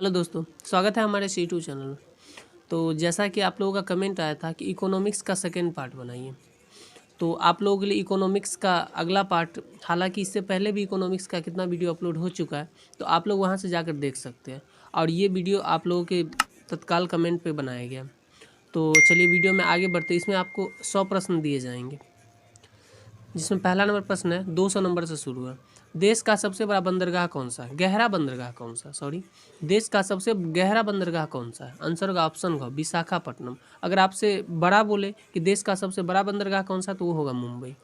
Hello दोस्तों, स्वागत है हमारे C2 चैनल में। तो जैसा कि आप लोगों का कमेंट आया था कि इकोनॉमिक्स का सेकंड पार्ट बनाइए, तो आप लोगों के लिए इकोनॉमिक्स का अगला पार्ट, हालांकि इससे पहले भी इकोनॉमिक्स का कितना वीडियो अपलोड हो चुका है, तो आप लोग वहां से जाकर देख सकते हैं। और ये वीडियो आप लोगों के तत्काल कमेंट पे बनाया गया। तो चलिए वीडियो में आगे बढ़ते। इसमें आपको 100 प्रश्न दिए जाएंगे, जिसमें पहला नंबर प्रश्न है 200 नंबर से शुरू है। देश का सबसे बड़ा बंदरगाह कौन सा है? गहरा बंदरगाह कौन सा, सॉरी, देश का सबसे गहरा बंदरगाह कौन सा है? आंसर होगा ऑप्शन घ, विशाखापट्टनम। अगर आपसे बड़ा बोले कि देश का सबसे बड़ा बंदरगाह कौन सा, तो वो होगा मुंबई।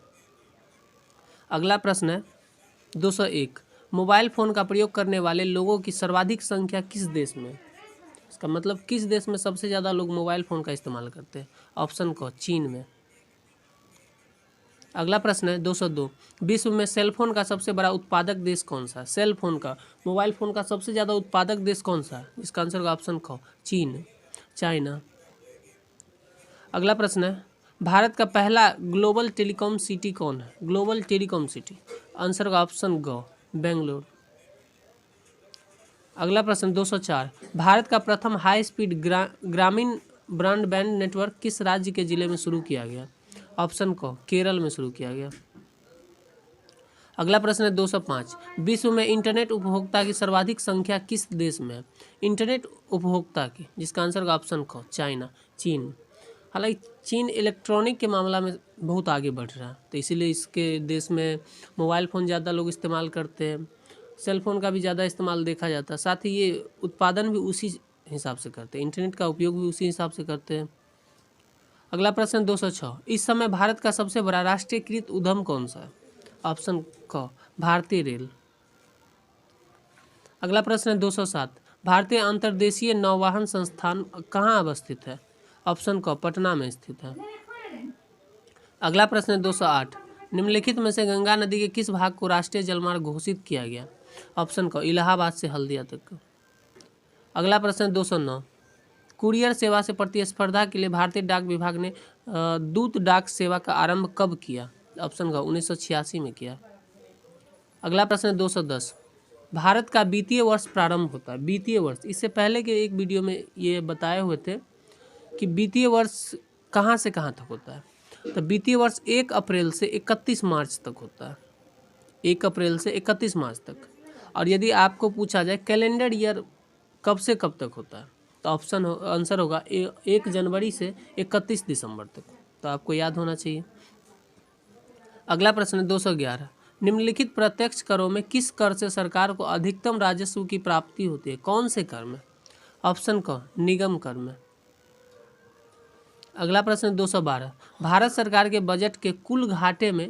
अगला प्रश्न है 201। मोबाइल फ़ोन का प्रयोग करने वाले लोगों की सर्वाधिक संख्या किस देश में है? इसका मतलब किस देश में सबसे ज़्यादा लोग मोबाइल फ़ोन का इस्तेमाल करते हैं? ऑप्शन क, चीन में। अगला प्रश्न है 202। विश्व में सेलफोन का सबसे बड़ा उत्पादक देश कौन सा है? सेल फोन का, मोबाइल फ़ोन का सबसे ज़्यादा उत्पादक देश कौन सा है? इसका आंसर होगा ऑप्शन ख, चीन, चाइना। अगला प्रश्न है भारत का पहला ग्लोबल टेलीकॉम सिटी कौन है? ग्लोबल टेलीकॉम सिटी, आंसर होगा ऑप्शन ग, बेंगलोर। अगला प्रश्न 204। भारत का प्रथम हाई स्पीड ग्रामीण ब्रॉडबैंड नेटवर्क किस राज्य के जिले में शुरू किया गया? ऑप्शन क, केरल में शुरू किया गया। अगला प्रश्न है 205। विश्व में इंटरनेट उपभोक्ता की सर्वाधिक संख्या किस देश में है? इंटरनेट उपभोक्ता की, जिसका आंसर होगा ऑप्शन ख, चाइना, चीन। हालांकि चीन इलेक्ट्रॉनिक के मामला में बहुत आगे बढ़ रहा है, तो इसीलिए इसके देश में मोबाइल फ़ोन ज़्यादा लोग इस्तेमाल करते हैं, सेल फ़ोन का भी ज़्यादा इस्तेमाल देखा जाता है। साथ ही ये उत्पादन भी उसी हिसाब से करते हैं, इंटरनेट का उपयोग भी उसी हिसाब से करते हैं। अगला प्रश्न 206। इस समय भारत का सबसे बड़ा राष्ट्रीयकृत उद्यम कौन सा है? ऑप्शन क, भारतीय रेल। अगला प्रश्न है 207। भारतीय अंतर्देशीय नौवहन संस्थान कहाँ अवस्थित है? ऑप्शन क, पटना में स्थित है। अगला प्रश्न है 208। निम्नलिखित में से गंगा नदी के किस भाग को राष्ट्रीय जलमार्ग घोषित किया गया? ऑप्शन क, इलाहाबाद से हल्दिया तक। अगला प्रश्न है 209। कुरियर सेवा से प्रतिस्पर्धा के लिए भारतीय डाक विभाग ने दूत डाक सेवा का आरंभ कब किया? ऑप्शन ग, 1986 में किया। अगला प्रश्न है 210। भारत का वित्तीय वर्ष प्रारंभ होता है, वित्तीय वर्ष, इससे पहले के एक वीडियो में ये बताए हुए थे कि वित्तीय वर्ष कहाँ से कहाँ तक होता है। तो वित्तीय वर्ष 1 अप्रैल से 31 मार्च तक होता है, 1 अप्रैल से 31 मार्च तक। और यदि आपको पूछा जाए कैलेंडर ईयर कब से कब तक होता है, तो आंसर होगा 1 जनवरी से 31 दिसंबर तक। तो आपको याद होना चाहिए। अगला प्रश्न है 211। निम्नलिखित प्रत्यक्ष करों में किस कर से सरकार को अधिकतम राजस्व की प्राप्ति होती है? कौन से कर में? ऑप्शन क, निगम कर में। अगला प्रश्न 212। भारत सरकार के बजट के कुल घाटे में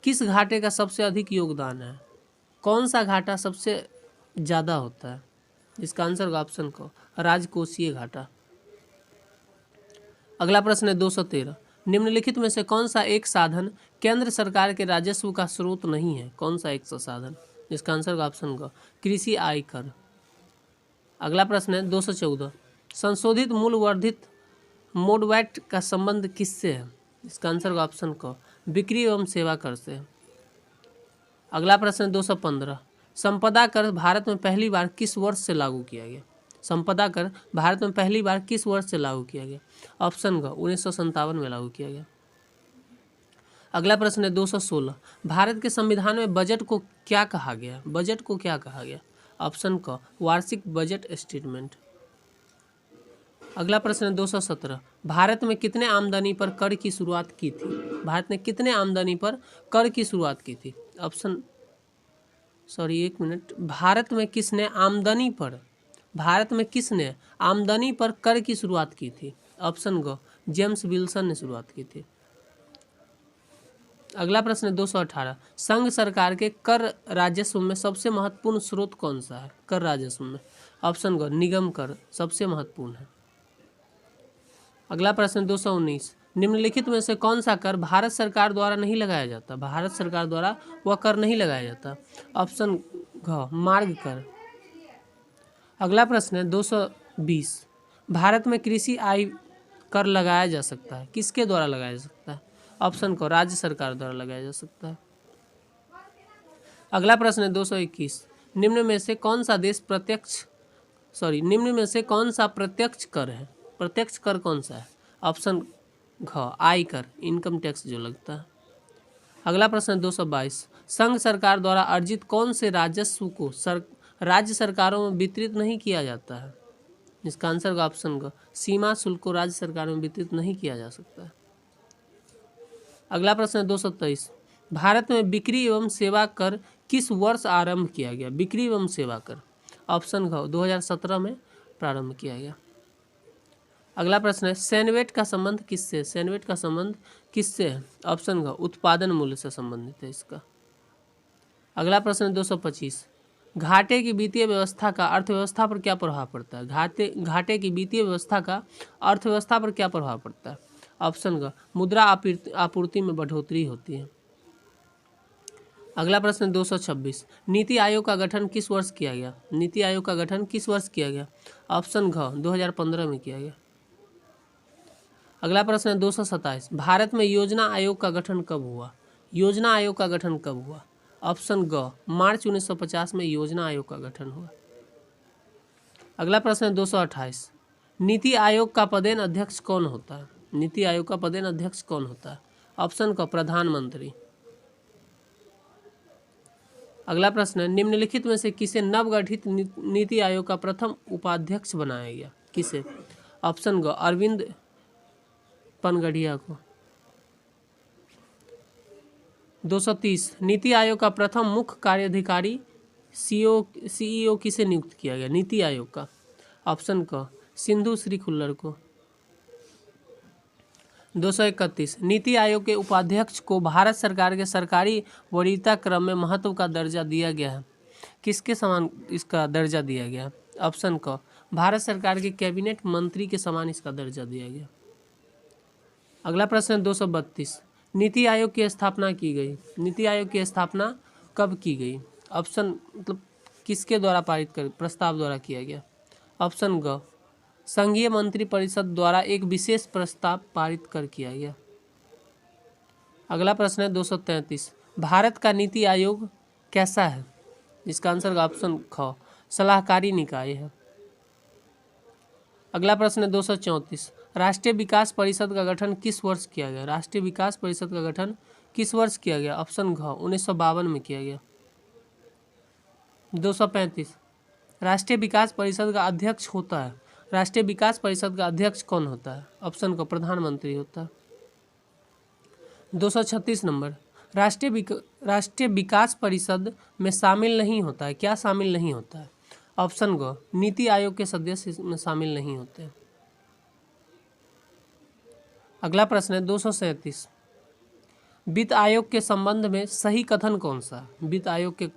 किस घाटे का सबसे अधिक योगदान है? कौन सा घाटा सबसे ज़्यादा होता है? इसका आंसर होगा ऑप्शन क, राजकोषीय घाटा। अगला प्रश्न है 213। निम्नलिखित में से कौन सा एक साधन केंद्र सरकार के राजस्व का स्रोत नहीं है? कौन सा एक साधन? इसका आंसर होगा ऑप्शन क, कृषि आय कर। अगला प्रश्न है 214। संशोधित मूल्य वर्धित मोडवैट का संबंध किससे है? इसका आंसर होगा ऑप्शन क, बिक्री एवं सेवा कर से। अगला प्रश्न है 215। संपदा कर भारत में पहली बार किस वर्ष से लागू किया गया? संपदा कर भारत में पहली बार किस वर्ष से लागू किया गया? ऑप्शन ग, 1957 में लागू किया गया। अगला प्रश्न है 216। भारत के संविधान में बजट को क्या कहा गया? बजट को क्या कहा गया? ऑप्शन क, वार्षिक बजट स्टेटमेंट। अगला प्रश्न है 217। भारत में कितने आमदनी पर कर की शुरुआत की थी? भारत ने कितने आमदनी पर कर की शुरुआत की थी? एक मिनट। भारत में किसने आमदनी पर कर की शुरुआत की थी? ऑप्शन ग, जेम्स विल्सन ने शुरुआत की थी। अगला प्रश्न है 218। संघ सरकार के कर राजस्व में सबसे महत्वपूर्ण स्रोत कौन सा है? कर राजस्व में ऑप्शन ग, निगम कर सबसे महत्वपूर्ण है। अगला प्रश्न 219। निम्नलिखित में से कौन सा कर भारत सरकार द्वारा नहीं लगाया जाता? भारत सरकार द्वारा वह कर नहीं लगाया जाता। ऑप्शन घ, मार्ग कर। अगला प्रश्न है 220। भारत में कृषि आय कर लगाया जा सकता है, किसके द्वारा लगाया जा सकता है? ऑप्शन को, राज्य सरकार द्वारा लगाया जा सकता है। अगला प्रश्न है 221। निम्न में से कौन सा देश प्रत्यक्ष निम्न में से कौन सा प्रत्यक्ष कर है? प्रत्यक्ष कर कौन सा है? ऑप्शन घ आयकर, इनकम टैक्स जो लगता है। अगला प्रश्न है 222, संघ सरकार द्वारा अर्जित कौन से राजस्व को राज्य सरकारों में वितरित नहीं किया जाता है? इसका आंसर होगा ऑप्शन ग सीमा शुल्क को राज्य सरकार में वितरित नहीं किया जा सकता है। अगला प्रश्न है 223, भारत में बिक्री एवं सेवा कर किस वर्ष आरंभ किया गया? बिक्री एवं सेवा कर, ऑप्शन घ 2017 में प्रारंभ किया गया। अगला प्रश्न है सैनवेट का संबंध किससे? सैनवेट का संबंध किससे है? ऑप्शन घ उत्पादन मूल्य से संबंधित है इसका। अगला प्रश्न है 225, घाटे की वित्तीय व्यवस्था का अर्थव्यवस्था पर क्या प्रभाव पड़ता है? घाटे की वित्तीय व्यवस्था का अर्थव्यवस्था पर क्या प्रभाव पड़ता है? ऑप्शन ग मुद्रा आपूर्ति में बढ़ोतरी होती है। अगला प्रश्न 226, नीति आयोग का गठन किस वर्ष किया गया? नीति आयोग का गठन किस वर्ष किया गया? ऑप्शन घ 2015 में किया गया। अगला प्रश्न है 227, भारत में योजना आयोग का गठन कब हुआ? योजना आयोग का गठन कब हुआ? ऑप्शन ग मार्च 1950 में योजना आयोग का गठन हुआ। अगला प्रश्न है 228, नीति आयोग का पदेन अध्यक्ष कौन होता है? नीति आयोग का पदेन अध्यक्ष कौन होता है? ऑप्शन क प्रधानमंत्री। अगला प्रश्न है निम्नलिखित में से किसे नवगठित नीति आयोग का प्रथम उपाध्यक्ष बनाया गया? किसे? ऑप्शन ग अरविंद पनगढ़िया को। 230, नीति आयोग का प्रथम मुख्य कार्यधिकारी सीईओ किसे नियुक्त किया गया? नीति आयोग का, ऑप्शन क सिंधु श्री खुल्लर को। 231, नीति आयोग के उपाध्यक्ष को भारत सरकार के सरकारी वरीयता क्रम में महत्व का दर्जा दिया गया है। किसके समान इसका दर्जा दिया गया? ऑप्शन क भारत सरकार के कैबिनेट मंत्री के समान इसका दर्जा दिया गया। अगला प्रश्न है 232, नीति आयोग की स्थापना की गई। नीति आयोग की स्थापना कब की गई? ऑप्शन मतलब किसके द्वारा पारित कर प्रस्ताव द्वारा किया गया? ऑप्शन ग संघीय मंत्री परिषद द्वारा एक विशेष प्रस्ताव पारित कर किया गया। अगला प्रश्न है 233, भारत का नीति आयोग कैसा है? इसका आंसर ऑप्शन ख सलाहकारी निकाय है। अगला प्रश्न है 234, राष्ट्रीय विकास परिषद का गठन किस वर्ष किया गया? राष्ट्रीय विकास परिषद का गठन किस वर्ष किया गया? ऑप्शन घ 1952 में किया गया। 235, राष्ट्रीय विकास परिषद का अध्यक्ष होता है। राष्ट्रीय विकास परिषद का अध्यक्ष कौन होता है? ऑप्शन को प्रधानमंत्री होता है। 236 नंबर, राष्ट्रीय विकास परिषद में शामिल नहीं होता है। क्या शामिल नहीं होता है? ऑप्शन ग नीति आयोग के सदस्य इसमें शामिल नहीं होते हैं। अगला प्रश्न है 237, वित्त आयोग के संबंध में सही कथन कौन सा? वित्त आयोग के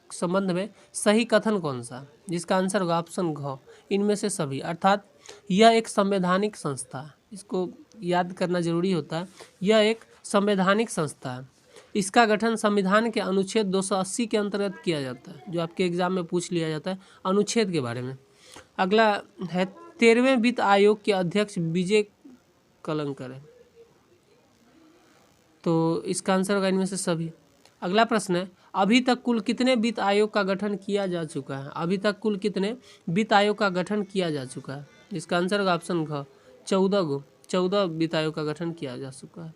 संबंध में सही कथन कौन सा? जिसका आंसर होगा ऑप्शन घ इनमें से सभी, अर्थात यह एक संवैधानिक संस्था है। इसको याद करना जरूरी होता है। यह एक संवैधानिक संस्था है। इसका गठन संविधान के अनुच्छेद 280 के अंतर्गत किया जाता है, जो आपके एग्जाम में पूछ लिया जाता है अनुच्छेद के बारे में। अगला है 13वें वित्त आयोग के अध्यक्ष विजय कलंकर है, तो इसका आंसर होगा इनमें से सभी। अगला प्रश्न है अभी तक कुल कितने वित्त आयोग का गठन किया जा चुका है? अभी तक कुल कितने वित्त आयोग का गठन किया जा चुका है? इसका आंसर होगा ऑप्शन घ 14 वित्त आयोग का गठन किया जा चुका है।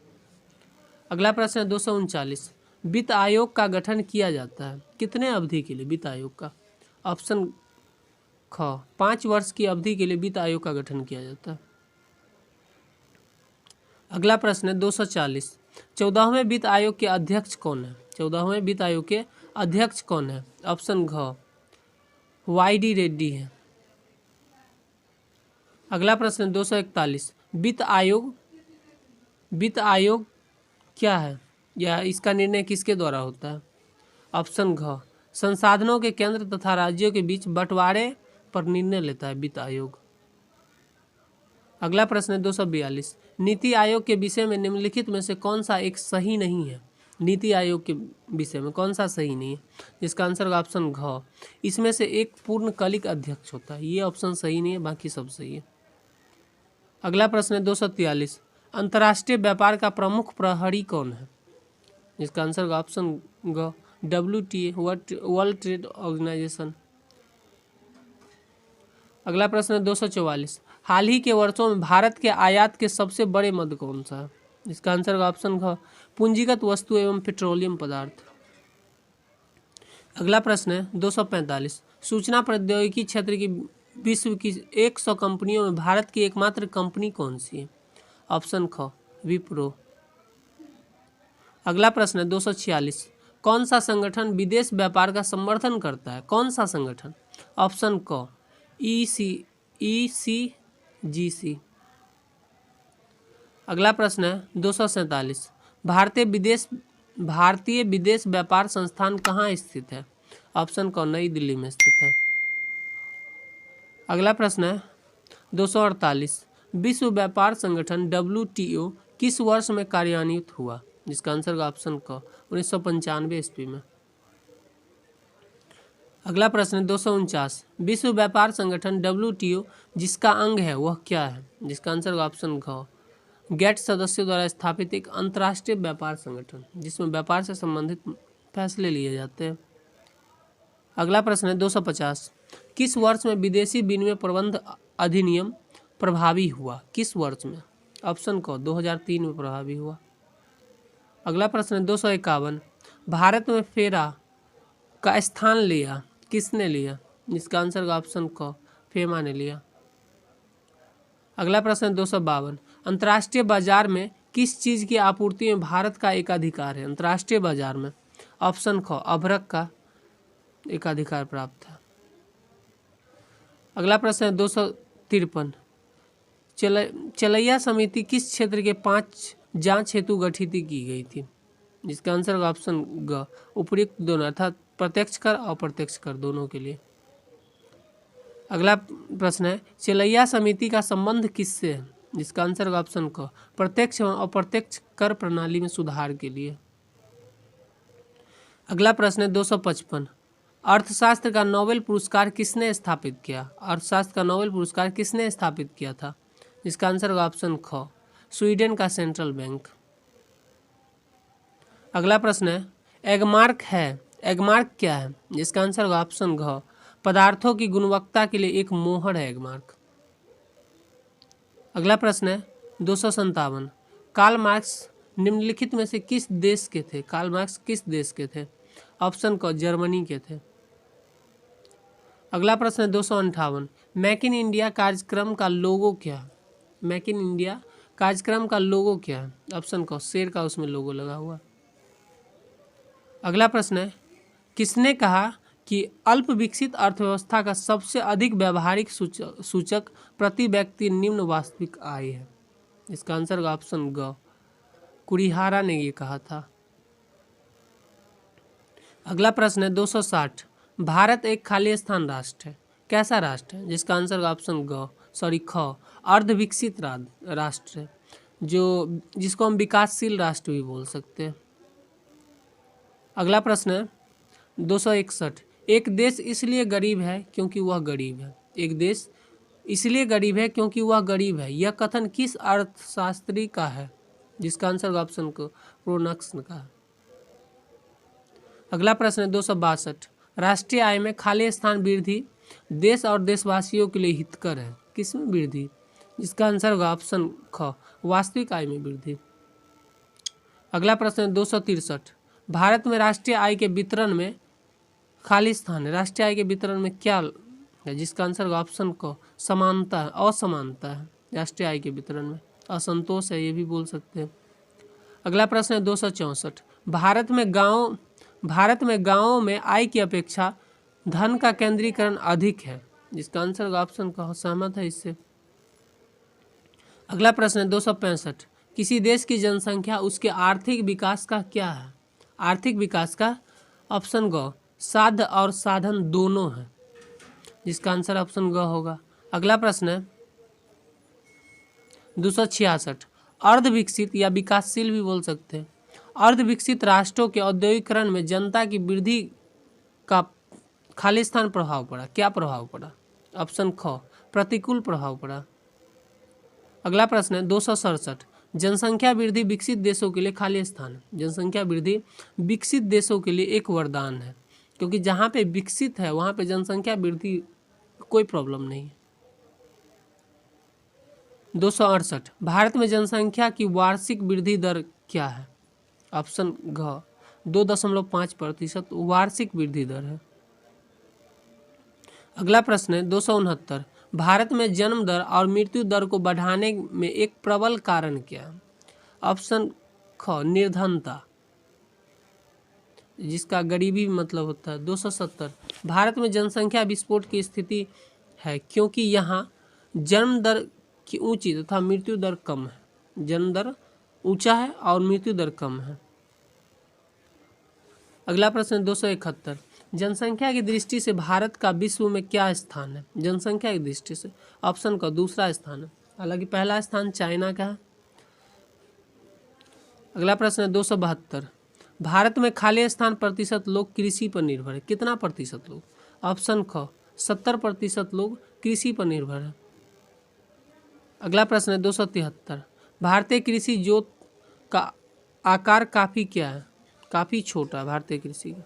अगला प्रश्न है 239, वित्त आयोग का गठन किया जाता है कितने अवधि के लिए? वित्त आयोग का, ऑप्शन ख 5 वर्ष की अवधि के लिए वित्त आयोग का गठन किया जाता है। अगला प्रश्न है 240, 14वें वित्त आयोग के अध्यक्ष कौन है? 14वें वित्त आयोग के अध्यक्ष कौन है? ऑप्शन घ वाई.डी. रेड्डी है। अगला प्रश्न है 241, वित्त आयोग क्या है या इसका निर्णय किसके द्वारा होता है? ऑप्शन घ संसाधनों के केंद्र तथा राज्यों के बीच बंटवारे पर निर्णय लेता है वित्त आयोग। अगला प्रश्न है 242, नीति आयोग के विषय में निम्नलिखित में से कौन सा एक सही नहीं है? नीति आयोग के विषय में कौन सा सही नहीं है? जिसका आंसर ऑप्शन घ इसमें से एक पूर्णकालिक अध्यक्ष होता है। ये ऑप्शन सही नहीं है, बाकी सब सही है। अगला प्रश्न है 243, अंतर्राष्ट्रीय व्यापार का प्रमुख प्रहरी कौन है? जिसका आंसर ऑप्शन ग WTA वर्ल्ड ट्रेड ऑर्गेनाइजेशन। अगला प्रश्न है 244। हाल ही के वर्षों में भारत के आयात के सबसे बड़े मद कौन सा है? इसका आंसर होगा ऑप्शन ख, पूंजीगत वस्तु एवं पेट्रोलियम पदार्थ। अगला प्रश्न है 245। सूचना प्रौद्योगिकी क्षेत्र की विश्व की 100 कंपनियों में भारत की एकमात्र कंपनी कौन सी है? ऑप्शन ख, विप्रो। अगला प्रश्न है 246। कौन सा संगठन विदेश व्यापार का समर्थन करता है? कौन सा संगठन? ऑप्शन क, ECGC। अगला प्रश्न है 247। भारतीय विदेश व्यापार संस्थान कहाँ स्थित है? ऑप्शन क, नई दिल्ली में स्थित है। अगला प्रश्न है 248। विश्व व्यापार संगठन WTO किस वर्ष में कार्यान्वित हुआ? जिसका आंसर होगा ऑप्शन क, 1995 ईस्वी में। अगला प्रश्न है 249। विश्व व्यापार संगठन WTO जिसका अंग है वह क्या है? जिसका आंसर होगा ऑप्शन ख, गेट सदस्यों द्वारा स्थापित एक अंतर्राष्ट्रीय व्यापार संगठन जिसमें व्यापार से संबंधित फैसले लिए जाते हैं। अगला प्रश्न है 250। किस वर्ष में विदेशी विनिमय प्रबंध अधिनियम प्रभावी हुआ? किस वर्ष में? ऑप्शन क, 2003 में प्रभावी हुआ। अगला प्रश्न है 251। भारत में फेरा का स्थान लिया किसने लिया? जिसका आंसर होगा ऑप्शन क, फेमा ने लिया। अगला प्रश्न है 252। अंतर्राष्ट्रीय बाजार में किस चीज़ की आपूर्ति में भारत का एकाधिकार है? अंतर्राष्ट्रीय बाजार में? ऑप्शन ख, अभ्रक का एकाधिकार प्राप्त है। अगला प्रश्न है 253। चलैया समिति किस क्षेत्र के 5 जांच हेतु गठित की गई थी? जिसका आंसर होगा ऑप्शन ग, उपयुक्त दोनों अर्थात प्रत्यक्ष कर और अप्रत्यक्ष कर दोनों के लिए। अगला प्रश्न है चलैया समिति का संबंध किससे है? जिसका आंसर होगा ऑप्शन क, प्रत्यक्ष एवं अप्रत्यक्ष कर प्रणाली में सुधार के लिए। अगला प्रश्न है 255। अर्थशास्त्र का नोबेल पुरस्कार किसने स्थापित किया? अर्थशास्त्र का नोबेल पुरस्कार किसने स्थापित किया था? इसका आंसर होगा ऑप्शन ख, स्वीडन का सेंट्रल बैंक। अगला प्रश्न है एगमार्क है, एगमार्क क्या है? जिसका आंसर होगा ऑप्शन घ, पदार्थों की गुणवत्ता के लिए एक मोहर है एगमार्क। अगला प्रश्न है 257। कार्ल मार्क्स निम्नलिखित में से किस देश के थे? कार्ल मार्क्स किस देश के थे? ऑप्शन क, जर्मनी के थे। अगला प्रश्न है 258। मेक इन इंडिया कार्यक्रम का लोगो क्या है? मेक इन इंडिया कार्यक्रम का लोगो क्या है? ऑप्शन क, शेर का उसमें लोगो लगा हुआ। अगला प्रश्न है किसने कहा कि अल्प विकसित अर्थव्यवस्था का सबसे अधिक व्यावहारिक सूचक प्रति व्यक्ति निम्न वास्तविक आय है? इसका आंसर होगा ऑप्शन ग, कुरिहारा ने ये कहा था। अगला प्रश्न है 260। भारत एक खाली स्थान राष्ट्र है, कैसा राष्ट्र है? जिसका आंसर होगा ऑप्शन ख, अर्ध विकसित राष्ट्र है, जिसको हम विकासशील राष्ट्र भी बोल सकते हैं। अगला प्रश्न है 261। एक देश इसलिए गरीब है क्योंकि वह गरीब है। एक देश इसलिए गरीब है क्योंकि वह गरीब है, यह कथन किस अर्थशास्त्री का है? जिसका आंसर होगा ऑप्शन क, क्रोनक्स का है। अगला प्रश्न है 262। राष्ट्रीय आय में खाली स्थान वृद्धि देश और देशवासियों के लिए हितकर है, किसमें वृद्धि? जिसका आंसर होगा ऑप्शन ख, वास्तविक आय में वृद्धि। अगला प्रश्न है 263। भारत में राष्ट्रीय आय के वितरण में खाली स्थान है, राष्ट्रीय आय के वितरण में क्या है? जिसका आंसर होगा ऑप्शन क, समानता है, असमानता है राष्ट्रीय आय के वितरण में, असंतोष है ये भी बोल सकते हैं। अगला प्रश्न है 264। भारत में गांवों में आय की अपेक्षा धन का केंद्रीकरण अधिक है, जिसका आंसर होगा ऑप्शन क, सहमत है इससे। अगला प्रश्न है 265। किसी देश की जनसंख्या उसके आर्थिक विकास का क्या है? आर्थिक विकास का ऑप्शन ग, साध्य और साधन दोनों है, जिसका आंसर ऑप्शन ग होगा। अगला प्रश्न है 266। अर्ध विकसित या विकासशील भी बोल सकते हैं, अर्ध विकसित राष्ट्रों के औद्योगिकरण में जनता की वृद्धि का खालिस्तान प्रभाव पड़ा, क्या प्रभाव पड़ा? ऑप्शन ख, प्रतिकूल प्रभाव पड़ा। अगला प्रश्न है 267। जनसंख्या वृद्धि विकसित देशों के लिए खाली स्थान है। जनसंख्या वृद्धि विकसित देशों के लिए एक वरदान है, क्योंकि जहाँ पे विकसित है वहाँ पे जनसंख्या वृद्धि कोई प्रॉब्लम नहीं है। 268 भारत में जनसंख्या की वार्षिक वृद्धि दर क्या है? ऑप्शन घ 2.5% वार्षिक वृद्धि दर है। अगला प्रश्न है 269 भारत में जन्म दर और मृत्यु दर को बढ़ाने में एक प्रबल कारण क्या है? ऑप्शन ख निर्धनता, जिसका गरीबी मतलब होता है। 270 भारत में जनसंख्या विस्फोट की स्थिति है क्योंकि यहाँ जन्म दर की ऊंची तथा मृत्यु दर कम है। जन्म दर ऊंचा है और मृत्यु दर कम है। अगला प्रश्न 271 जनसंख्या की दृष्टि से भारत का विश्व में क्या स्थान है? जनसंख्या की दृष्टि से ऑप्शन का दूसरा स्थान है, हालांकि पहला स्थान चाइना का है। अगला प्रश्न है 272 भारत में खाली स्थान प्रतिशत लोग कृषि पर निर्भर है। कितना प्रतिशत लोग? ऑप्शन ख 70% लोग कृषि पर निर्भर है। अगला प्रश्न है 273 भारतीय कृषि जोत का आकार काफी क्या है? काफी छोटा भारतीय कृषि का।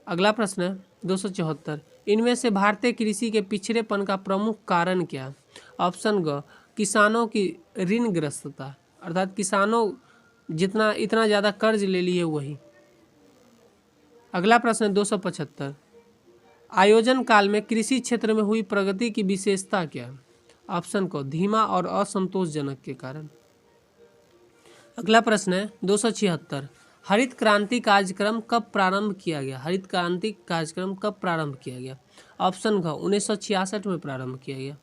अगला प्रश्न है 274 इनमें से भारतीय कृषि के पिछड़ेपन का प्रमुख कारण क्या है? ऑप्शन ग किसानों की ऋणग्रस्तता, अर्थात किसानों जितना इतना ज़्यादा कर्ज ले लिए वही। अगला प्रश्न है 275 आयोजन काल में कृषि क्षेत्र में हुई प्रगति की विशेषता क्या है? ऑप्शन को धीमा और असंतोषजनक के कारण। अगला प्रश्न है 276 हरित क्रांति कार्यक्रम कब प्रारंभ किया गया? हरित क्रांति कार्यक्रम कब प्रारंभ किया गया? ऑप्शन घ 1966 में प्रारंभ किया गया।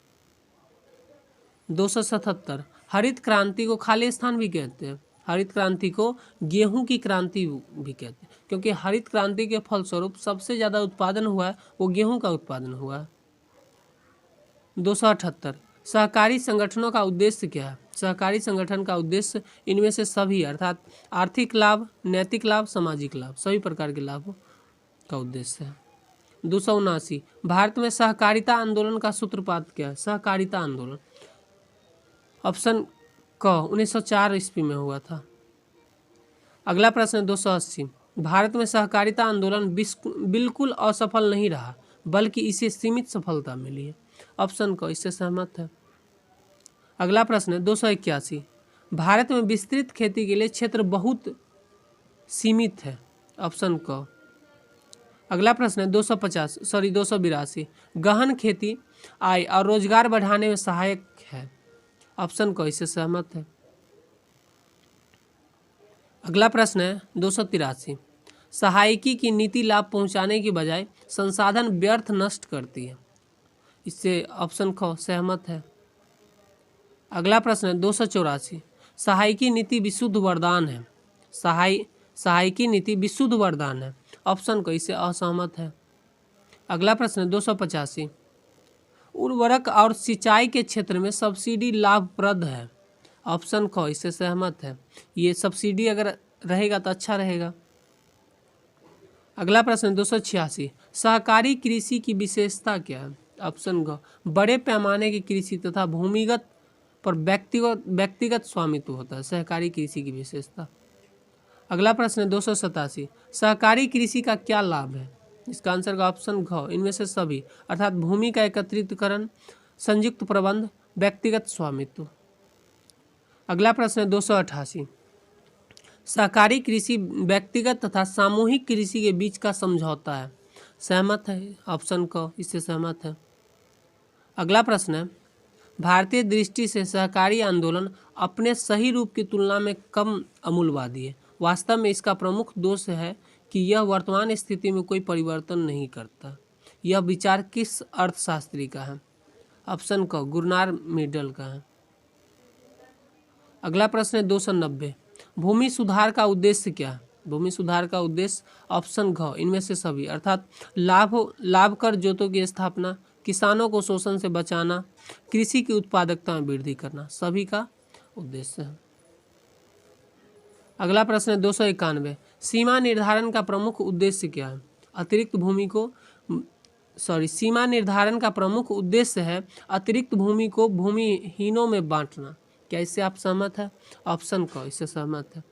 277 हरित क्रांति को खाली स्थान भी कहते हैं। हरित क्रांति को गेहूं की क्रांति भी कहते हैं क्योंकि हरित क्रांति के फलस्वरूप सबसे ज़्यादा उत्पादन हुआ है वो गेहूं का उत्पादन हुआ है। 278 सहकारी संगठनों का उद्देश्य क्या है? सहकारी संगठन का उद्देश्य इनमें से सभी अर्थात आर्थिक लाभ, नैतिक लाभ, सामाजिक लाभ, सभी प्रकार के लाभों का उद्देश्य है। 279 भारत में सहकारिता आंदोलन का सूत्रपात क्या है? सहकारिता आंदोलन ऑप्शन क 1904 ईस्वी में हुआ था। अगला प्रश्न है 280 भारत में सहकारिता आंदोलन बिल्कुल असफल नहीं रहा बल्कि इसे सीमित सफलता मिली है। ऑप्शन क इससे सहमत है। अगला प्रश्न है 281 भारत में विस्तृत खेती के लिए क्षेत्र बहुत सीमित है। ऑप्शन क। अगला प्रश्न है 282 गहन खेती आय और रोजगार बढ़ाने में सहायक है। ऑप्शन क इससे सहमत है। अगला प्रश्न है 283 सहायकी की नीति लाभ पहुंचाने की बजाय संसाधन व्यर्थ नष्ट करती है। इससे ऑप्शन ख सहमत है। अगला प्रश्न है 284 सहायकी नीति विशुद्ध वरदान है। सहायकी नीति विशुद्ध वरदान है। ऑप्शन क इससे असहमत है। अगला प्रश्न है 285 उर्वरक और सिंचाई के क्षेत्र में सब्सिडी लाभप्रद है। ऑप्शन ख इससे सहमत है। ये सब्सिडी अगर रहेगा तो अच्छा रहेगा। अगला प्रश्न 286 सहकारी कृषि की विशेषता क्या है? ऑप्शन ग बड़े पैमाने की कृषि तथा भूमिगत पर व्यक्तिगत स्वामित्व होता है सहकारी कृषि की विशेषता। अगला प्रश्न है 287 सहकारी कृषि का क्या लाभ है? इसका आंसर का ऑप्शन घ इनमें से सभी अर्थात भूमि का एकत्रीकरण, संयुक्त प्रबंध, व्यक्तिगत स्वामित्व। अगला प्रश्न है 288 सहकारी कृषि व्यक्तिगत तथा सामूहिक कृषि के बीच का समझौता है। सहमत है। ऑप्शन क इससे सहमत है। अगला प्रश्न है भारतीय दृष्टि से सहकारी आंदोलन अपने सही रूप की तुलना में कम अमूल्यवादी है। वास्तव में इसका प्रमुख दोष है कि यह वर्तमान स्थिति में कोई परिवर्तन नहीं करता। यह विचार किस अर्थशास्त्री का है? ऑप्शन क गुरनार मिडल का है। अगला प्रश्न है 290 भूमि सुधार का उद्देश्य क्या है? भूमि सुधार का उद्देश्य ऑप्शन घ इनमें से सभी अर्थात लाभकर जोतों की स्थापना, किसानों को शोषण से बचाना, कृषि की उत्पादकता में वृद्धि करना, सभी का उद्देश्य है। अगला प्रश्न है 291 सीमा निर्धारण का प्रमुख उद्देश्य क्या है? सीमा निर्धारण का प्रमुख उद्देश्य है अतिरिक्त भूमि को भूमिहीनों में बांटना। क्या इससे आप सहमत है? ऑप्शन क इससे सहमत है।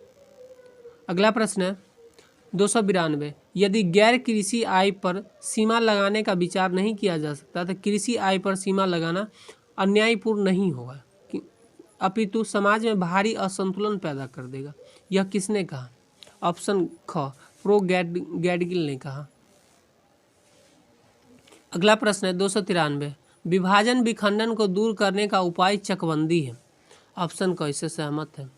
अगला प्रश्न है 292 यदि गैर कृषि आय पर सीमा लगाने का विचार नहीं किया जा सकता तो कृषि आय पर सीमा लगाना अन्यायपूर्ण नहीं होगा, अपितु समाज में भारी असंतुलन पैदा कर देगा। यह किसने कहा? ऑप्शन ख, प्रो गैडगिल ने कहा। अगला प्रश्न है 293, विभाजन विखंडन को दूर करने का उपाय चकबंदी है। ऑप्शन क इससे सहमत है।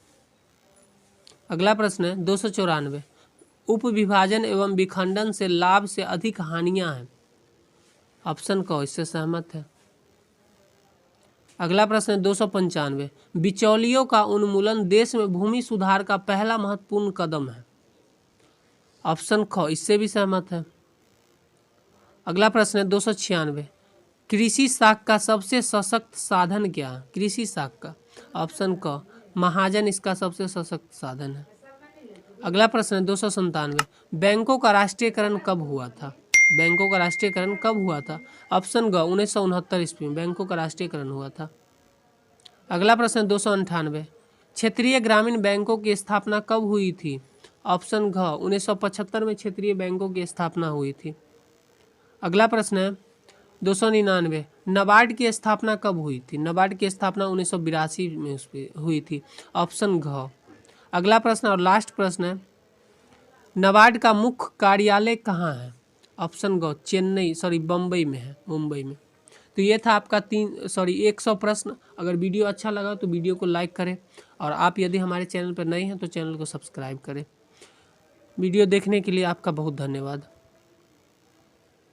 अगला प्रश्न है 294, उप विभाजन एवं विखंडन से लाभ से अधिक हानियां हैं। ऑप्शन क इससे सहमत है। अगला प्रश्न है 295, बिचौलियों का उन्मूलन देश में भूमि सुधार का पहला महत्वपूर्ण कदम है। ऑप्शन ख इससे भी सहमत है। अगला प्रश्न है 296, कृषि साख का सबसे सशक्त साधन क्या है? कृषि साख का, ऑप्शन क महाजन इसका सबसे सशक्त साधन है। अगला प्रश्न है 297, बैंकों का राष्ट्रीयकरण कब हुआ था? बैंकों का राष्ट्रीयकरण कब हुआ था? ऑप्शन ग 1969 ईस्वी में बैंकों का राष्ट्रीयकरण हुआ था। अगला प्रश्न है 298, क्षेत्रीय ग्रामीण बैंकों की स्थापना कब हुई थी? ऑप्शन घ 1975 में क्षेत्रीय बैंकों की स्थापना हुई थी। अगला प्रश्न है 299, नाबार्ड की स्थापना कब हुई थी? नाबार्ड की स्थापना 1982 में हुई थी। ऑप्शन घ। अगला प्रश्न और लास्ट प्रश्न है, नाबार्ड का मुख्य कार्यालय कहाँ है? ऑप्शन ग बम्बई में है, मुंबई में। तो ये था आपका 100 प्रश्न। अगर वीडियो अच्छा लगा तो वीडियो को लाइक करें, और आप यदि हमारे चैनल पर नए हैं तो चैनल को सब्सक्राइब करें। वीडियो देखने के लिए आपका बहुत धन्यवाद।